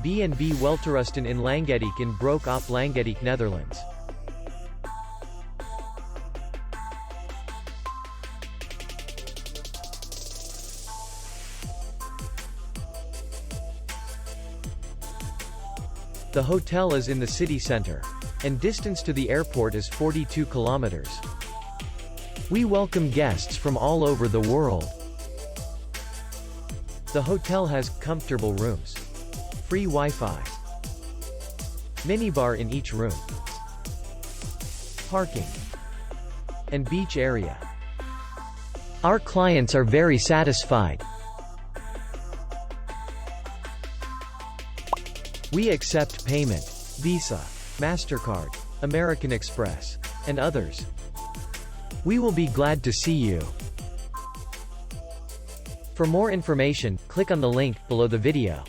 B&B Welterusten in Langedijk in Broek op Langedijk, Netherlands. The hotel is in the city center, and distance to the airport is 42 kilometers. We welcome guests from all over the world. The hotel has comfortable rooms, free Wi-Fi, minibar in each room, parking, and beach area. Our clients are very satisfied. We accept payment, Visa, MasterCard, American Express, and others. We will be glad to see you. For more information, click on the link below the video.